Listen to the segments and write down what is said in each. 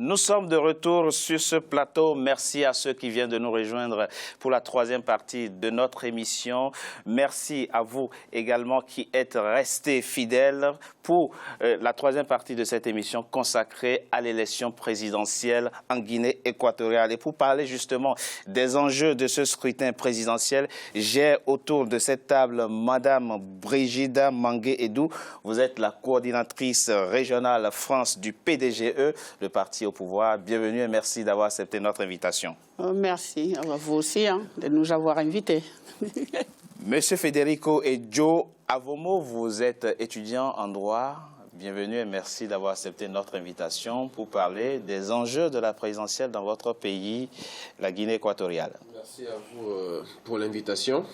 Nous sommes de retour sur ce plateau. Merci à ceux qui viennent de nous rejoindre pour la troisième partie de notre émission. Merci à vous également qui êtes restés fidèles pour la troisième partie de cette émission consacrée à l'élection présidentielle en Guinée équatoriale. Et pour parler justement des enjeux de ce scrutin présidentiel, j'ai autour de cette table Madame Brigida Mangué-Edou. Vous êtes la coordinatrice régionale France du PDGE, le parti au pouvoir. Bienvenue et merci d'avoir accepté notre invitation. Merci à vous aussi de nous avoir invités. Monsieur Federico Edjo Avomo, vous êtes étudiant en droit. Bienvenue et merci d'avoir accepté notre invitation pour parler des enjeux de la présidentielle dans votre pays, la Guinée équatoriale. Merci à vous pour l'invitation.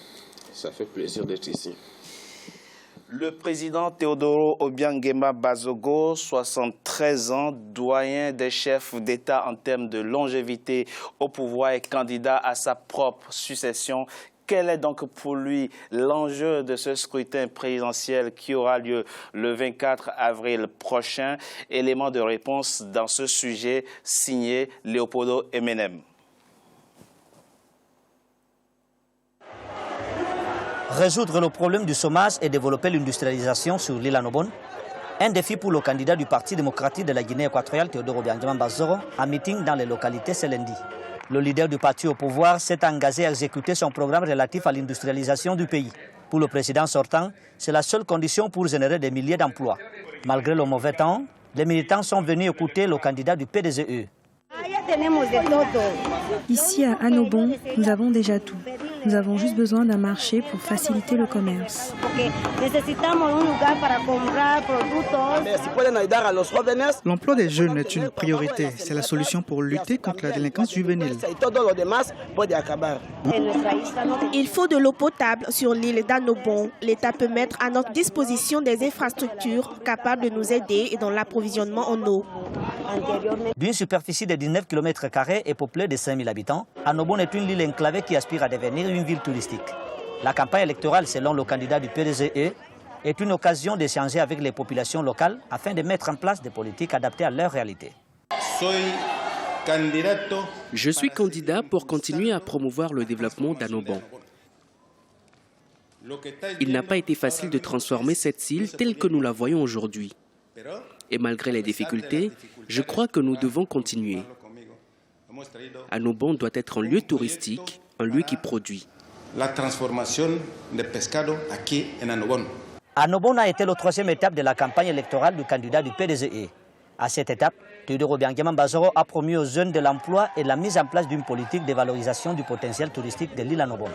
Ça fait plaisir d'être ici. Le président Teodoro Obiangema Bazogo, 73 ans, doyen des chefs d'État en termes de longévité au pouvoir et candidat à sa propre succession. Quel est donc pour lui l'enjeu de ce scrutin présidentiel qui aura lieu le 24 avril prochain? Élément de réponse dans ce sujet signé Léopoldo Emenem. Résoudre le problème du chômage et développer l'industrialisation sur l'île Annobon, un défi pour le candidat du Parti démocratique de la Guinée équatoriale, Teodoro Obiangema Bazogo, en meeting dans les localités ce lundi. Le leader du parti au pouvoir s'est engagé à exécuter son programme relatif à l'industrialisation du pays. Pour le président sortant, c'est la seule condition pour générer des milliers d'emplois. Malgré le mauvais temps, les militants sont venus écouter le candidat du PDGE. Ici à Annobon, nous avons déjà tout. Nous avons juste besoin d'un marché pour faciliter le commerce. L'emploi des jeunes est une priorité. C'est la solution pour lutter contre la délinquance juvénile. Il faut de l'eau potable sur l'île d'Annobon. L'État peut mettre à notre disposition des infrastructures capables de nous aider dans l'approvisionnement en eau. D'une superficie de 19 km² et peuplée de 5000 habitants, Annobon est une île enclavée qui aspire à devenir une ville touristique. La campagne électorale, selon le candidat du PDGE, est une occasion d'échanger avec les populations locales afin de mettre en place des politiques adaptées à leur réalité. Je suis candidat pour continuer à promouvoir le développement d'Annobon. Il n'a pas été facile de transformer cette île telle que nous la voyons aujourd'hui. Et malgré les difficultés, je crois que nous devons continuer. Annobon doit être un lieu touristique, un lieu qui produit. La transformation de pescado aquí en Annobon. Annobon a été la troisième étape de la campagne électorale du candidat du PDGE. À cette étape, Teodoro Obiangema Bazogo a promis aux jeunes de l'emploi et la mise en place d'une politique de valorisation du potentiel touristique de l'île Annobon.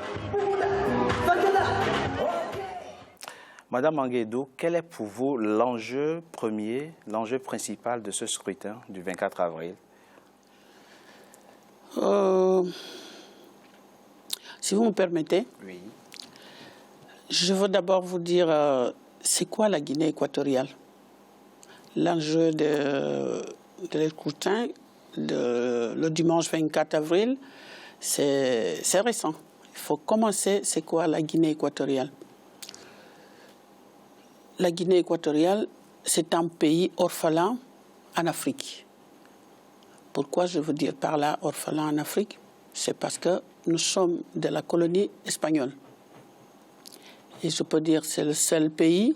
Madame Mangué-Edou, quel est pour vous l'enjeu premier, l'enjeu principal de ce scrutin du 24 avril? Si vous me permettez, oui. Je veux d'abord vous dire c'est quoi la Guinée équatoriale. L'enjeu de scrutin le dimanche 24 avril, c'est récent. Il faut commencer, c'est quoi la Guinée équatoriale? La Guinée équatoriale, c'est un pays orphelin en Afrique. Pourquoi je veux dire par là orphelin en Afrique? C'est parce que nous sommes de la colonie espagnole. Et je peux dire que c'est le seul pays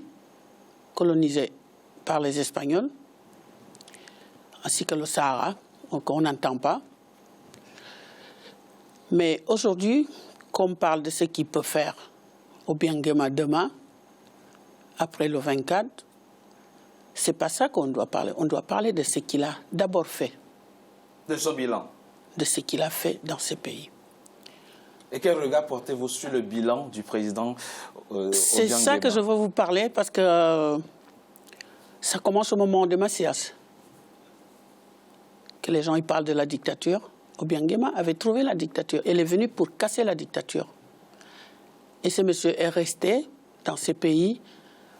colonisé par les Espagnols, ainsi que le Sahara, qu'on n'entend pas. Mais aujourd'hui, quand on parle de ce qu'il peut faire Obiangema demain, après le 24, c'est pas ça qu'on doit parler. On doit parler de ce qu'il a d'abord fait. De son bilan. De ce qu'il a fait dans ce pays. Et quel regard portez-vous sur le bilan du président C'est ça que je veux vous parler parce que ça commence au moment de Macias. Que les gens ils parlent de la dictature. Obiangema avait trouvé la dictature. Il est venu pour casser la dictature. Et ce monsieur est resté dans ce pays,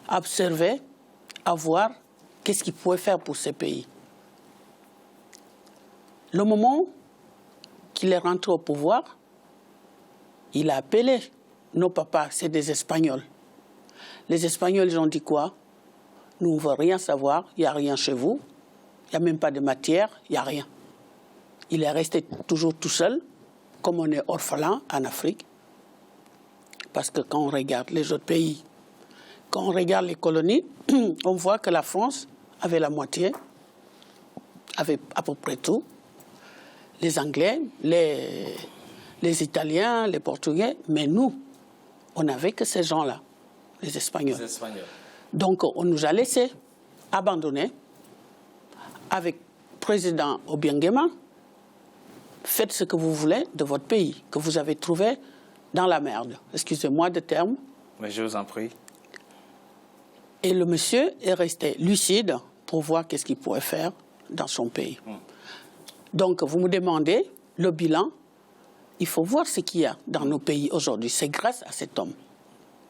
à observer, à voir qu'est-ce qu'il pouvait faire pour ce pays. Le moment qu'il est rentré au pouvoir, il a appelé nos papas, c'est des Espagnols. Les Espagnols, ils ont dit quoi? Nous ne voulons rien savoir, il n'y a rien chez vous. Il n'y a même pas de matière, il n'y a rien. Il est resté toujours tout seul, comme on est orphelin en Afrique. Parce que quand on regarde les autres pays, quand on regarde les colonies, on voit que la France avait la moitié, avait à peu près tout. Les Anglais, les Italiens, les Portugais, mais nous, on n'avait que ces gens-là, les Espagnols. Les Espagnols. Donc on nous a laissés abandonner avec le président Obiang Nguema. Faites ce que vous voulez de votre pays, que vous avez trouvé dans la merde. Excusez-moi de terme. Mais je vous en prie. Et le monsieur est resté lucide pour voir qu'est-ce qu'il pourrait faire dans son pays. Donc, vous me demandez le bilan. Il faut voir ce qu'il y a dans nos pays aujourd'hui. C'est grâce à cet homme,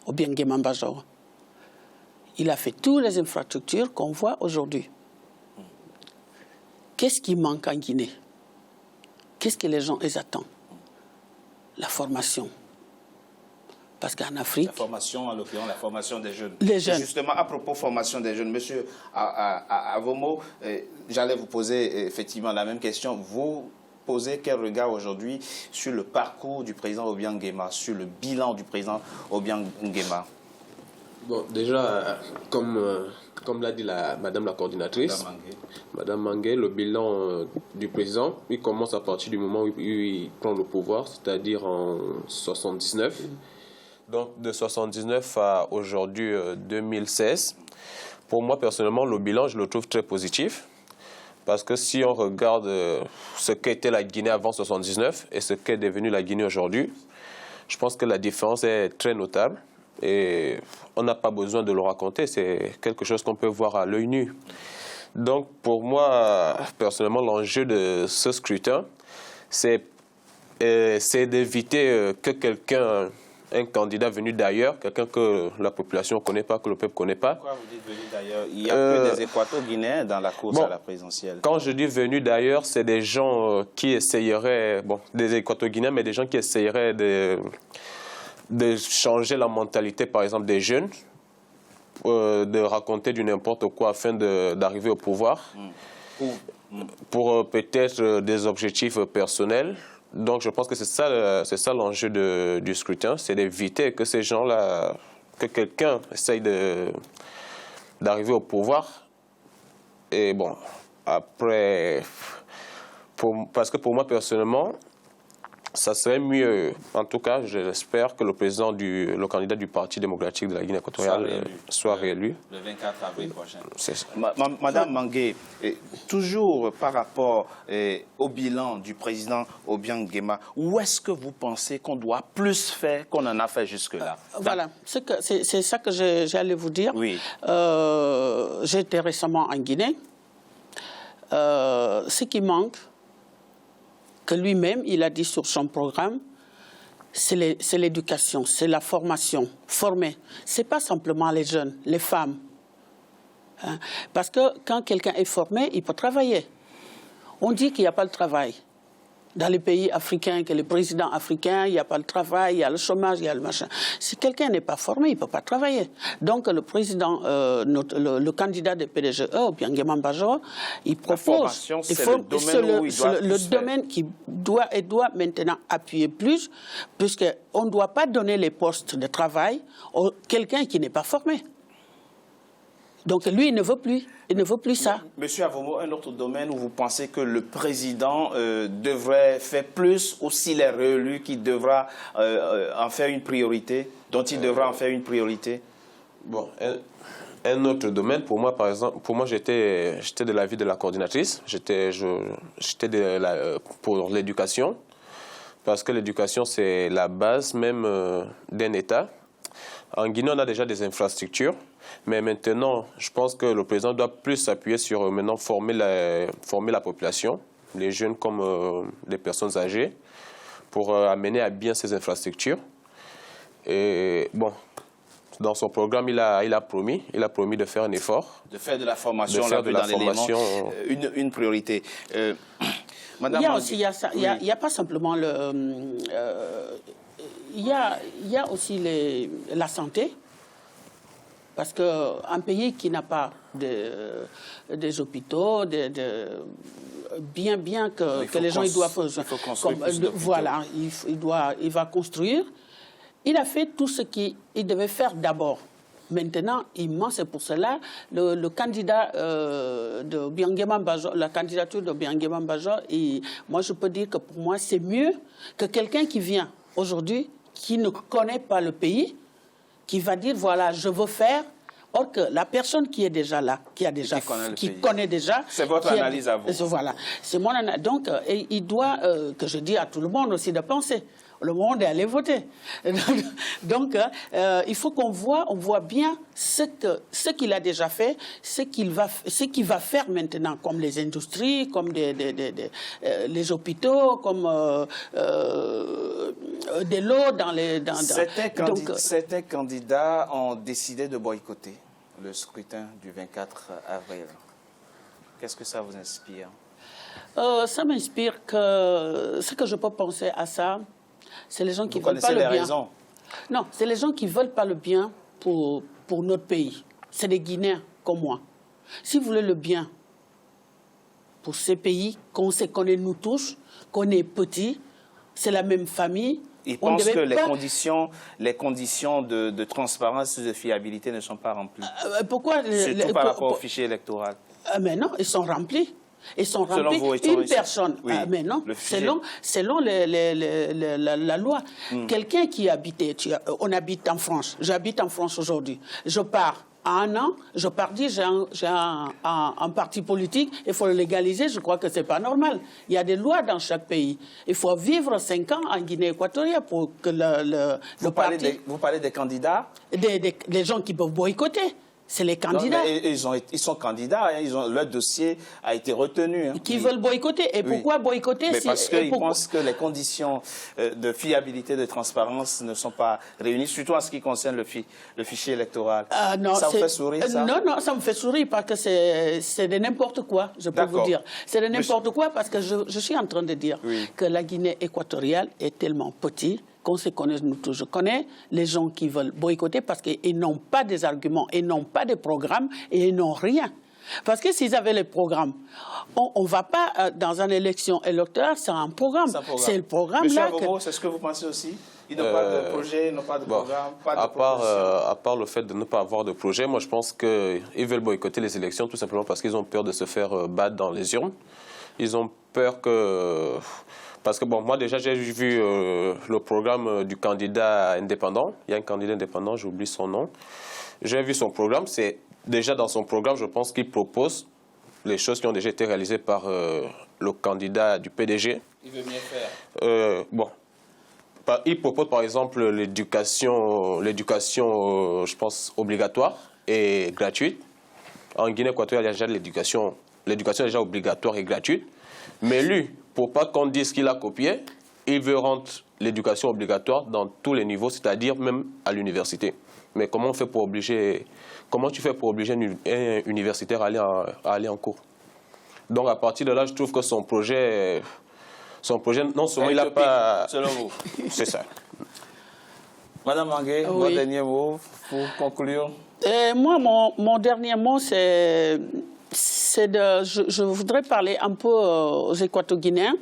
Obiang Nguema Mbazoro. Il a fait toutes les infrastructures qu'on voit aujourd'hui. Qu'est-ce qui manque en Guinée? Qu'est-ce que les gens attendent? La formation. Parce qu'en Afrique... La formation, en l'occurrence, la formation des jeunes. Les jeunes. Justement, à propos formation des jeunes, monsieur, à vos mots, j'allais vous poser effectivement la même question. Vous posez quel regard aujourd'hui sur le parcours du président Obiang Nguema, sur le bilan du président Obiang Nguema? Bon, déjà, comme l'a dit Madame la coordinatrice, Madame Mangué, le bilan du président, il commence à partir du moment où il prend le pouvoir, c'est-à-dire en 79. Donc, de 79 à aujourd'hui 2016, pour moi, personnellement, le bilan, je le trouve très positif. Parce que si on regarde ce qu'était la Guinée avant 79 et ce qu'est devenue la Guinée aujourd'hui, je pense que la différence est très notable. Et on n'a pas besoin de le raconter, c'est quelque chose qu'on peut voir à l'œil nu. Donc, pour moi, personnellement, l'enjeu de ce scrutin, c'est d'éviter que quelqu'un, un candidat venu d'ailleurs, quelqu'un que la population ne connaît pas, que le peuple ne connaît pas. Pourquoi vous dites venu d'ailleurs? Il y a que des Équato-Guinéens dans la course à la présidentielle. Quand je dis venu d'ailleurs, c'est des gens qui essayeraient, bon, des Équato-Guinéens, mais des gens qui essayeraient de changer la mentalité, par exemple, des jeunes, de raconter du n'importe quoi afin d'arriver au pouvoir, pour peut-être des objectifs personnels. Donc, je pense que c'est ça l'enjeu du scrutin, c'est d'éviter que ces gens-là, que quelqu'un essaye d'arriver au pouvoir. Et bon, après, parce que pour moi, personnellement, ça serait mieux, en tout cas, j'espère que le candidat du Parti démocratique de la Guinée équatoriale soit réélu. Le 24 avril prochain. C'est ça. Madame Mangué, toujours par rapport au bilan du président Obiang Nguema, où est-ce que vous pensez qu'on doit plus faire qu'on en a fait jusque-là? Voilà, c'est ça que j'allais vous dire. Oui. J'étais récemment en Guinée. Ce qui manque, que lui-même, il a dit sur son programme, c'est l'éducation, c'est la formation, former. Ce n'est pas simplement les jeunes, les femmes. Hein? Parce que quand quelqu'un est formé, il peut travailler. On dit qu'il n'y a pas de travail. Dans les pays africains, que les présidents africains, il n'y a pas de travail, il y a le chômage, il y a le machin. Si quelqu'un n'est pas formé, il ne peut pas travailler. Donc le président, le candidat de PDGE, Obiang Nguema Mbazoro, il propose... C'est le domaine qui doit maintenant appuyer plus, puisqu'on ne doit pas donner les postes de travail à quelqu'un qui n'est pas formé. Donc lui, il ne veut plus. Il ne veut plus ça. Monsieur Avomo, un autre domaine où vous pensez que le président devrait faire plus, ou s'il est réélu, qu'il devra en faire une priorité, dont il devra en faire une priorité? Bon, un autre domaine, pour moi, par exemple, j'étais de l'avis de la coordinatrice, j'étais pour l'éducation, parce que l'éducation, c'est la base même d'un État. En Guinée, on a déjà des infrastructures. Mais maintenant, je pense que le président doit plus s'appuyer sur maintenant former la population, les jeunes comme les personnes âgées, pour amener à bien ces infrastructures. Et bon, dans son programme, il a promis de faire un effort. De faire de la formation, une priorité. Madame, il n'y a pas simplement il y a aussi la santé. Parce qu'un pays qui n'a pas des hôpitaux, bien que les gens ils doivent... Il faut construire plus d'hôpitaux. Voilà, il va construire. Il a fait tout ce qu'il devait faire d'abord. Maintenant, il ment, c'est pour cela le candidat de Birnguema Mbajo, la candidature de Birnguema Mbajo, moi je peux dire que pour moi c'est mieux que quelqu'un qui vient aujourd'hui, qui ne connaît pas le pays, qui va dire voilà je veux faire, or que la personne qui est déjà là, qui connaît déjà, c'est votre analyse à vous. Voilà, c'est mon analyse. Donc il doit que je dis à tout le monde aussi de penser. Le monde est allé voter. Donc, il faut qu'on voit bien ce qu'il a déjà fait, ce qu'il va faire maintenant, comme les industries, comme les hôpitaux, comme de l'eau dans les... Certains candidats ont décidé de boycotter le scrutin du 24 avril. Qu'est-ce que ça vous inspire? Ça m'inspire que ce que je peux penser à ça, c'est les gens qui ne veulent pas le bien. Vous connaissez les raisons? Non, c'est les gens qui ne veulent pas le bien pour notre pays. C'est des Guinéens comme moi. Si vous voulez le bien pour ces pays, qu'on se connaît nous tous, qu'on est petits, c'est la même famille. Ils pensent que les conditions de transparence et de fiabilité ne sont pas remplies. Pourquoi? Surtout par rapport au fichier électoral. Mais non, ils sont remplis. Ils sont remplis. Une personne, oui, mais non, selon la loi. Quelqu'un qui habitait, on habite en France, j'habite en France aujourd'hui, je pars à un an, je pars dire j'ai un parti politique, il faut le légaliser, je crois que ce n'est pas normal. Il y a des lois dans chaque pays. Il faut vivre 5 ans en Guinée équatoriale pour que vous parlez des candidats? Des gens qui peuvent boycotter. C'est les candidats. Non, mais ils sont candidats, hein, leur dossier a été retenu. Hein. Qui veulent boycotter. Et pourquoi boycotter? Mais parce qu'ils pensent que les conditions de fiabilité, de transparence ne sont pas réunies, surtout en ce qui concerne le fichier électoral. Non, ça vous fait sourire, ça? Non, ça me fait sourire parce que c'est de n'importe quoi, je peux vous dire. C'est de n'importe quoi parce que je suis en train de dire que la Guinée équatoriale est tellement petite qu'on se connaît nous tous. Je connais les gens qui veulent boycotter parce qu'ils n'ont pas des arguments, ils n'ont pas de programme et ils n'ont rien. Parce que s'ils avaient les programmes, on ne va pas dans une élection électorale sans un programme. C'est le programme Monsieur là. Avomo, c'est ce que vous pensez aussi? Ils n'ont pas de projet, ils n'ont pas de programme, pas de proposition. À part le fait de ne pas avoir de projet, moi je pense qu'ils veulent boycotter les élections tout simplement parce qu'ils ont peur de se faire battre dans les urnes. Ils ont peur que... Parce que, bon, moi, déjà, j'ai vu le programme du candidat indépendant. Il y a un candidat indépendant, j'oublie son nom. J'ai vu son programme. C'est déjà dans son programme, je pense qu'il propose les choses qui ont déjà été réalisées par le candidat du PDG. Il veut mieux faire. Bon. Il propose, par exemple, l'éducation, je pense, obligatoire et gratuite. En Guinée équatoriale, il y a déjà l'éducation. L'éducation est déjà obligatoire et gratuite. Mais lui, pour pas qu'on dise qu'il a copié, il veut rendre l'éducation obligatoire dans tous les niveaux, c'est-à-dire même à l'université. Mais comment tu fais pour obliger un universitaire à aller en cours? Donc à partir de là, je trouve que son projet non seulement il n'a pas... Selon vous? C'est ça. Madame Mangué, votre dernier mot pour conclure? Moi, mon dernier mot, c'est je voudrais parler un peu aux Équato-Guinéens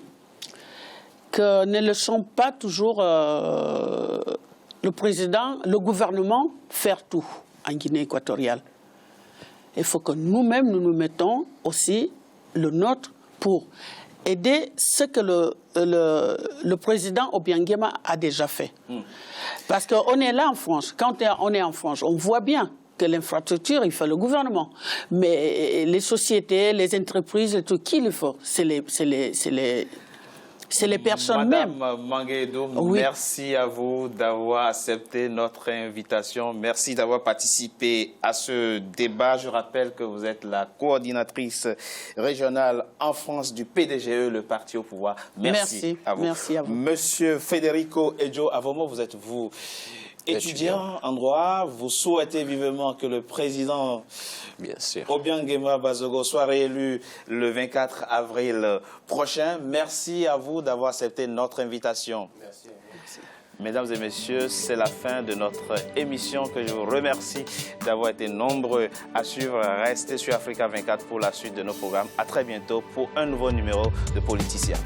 que ne laissons pas toujours le président, le gouvernement faire tout en Guinée équatoriale. Il faut que nous-mêmes, nous mettons aussi le nôtre pour aider ce que le président Obiangema a déjà fait. Parce qu'on est là en France. Quand on est en France, on voit bien que l'infrastructure, il fait le gouvernement. Mais les sociétés, les entreprises, tout, qui le faut? C'est les personnes mêmes. Madame Mangué-Edo, merci à vous d'avoir accepté notre invitation. Merci d'avoir participé à ce débat. Je rappelle que vous êtes la coordinatrice régionale en France du PDGE, le parti au pouvoir. Merci à vous. Merci à vous. Monsieur Federico Edjo Avomo, vous êtes étudiant en droit, vous souhaitez vivement que le président Obiangema Bazogo soit réélu le 24 avril prochain. Merci à vous d'avoir accepté notre invitation. Merci. Mesdames et messieurs, c'est la fin de notre émission que je vous remercie d'avoir été nombreux à suivre. Restez sur Africa 24 pour la suite de nos programmes. À très bientôt pour un nouveau numéro de Politicien.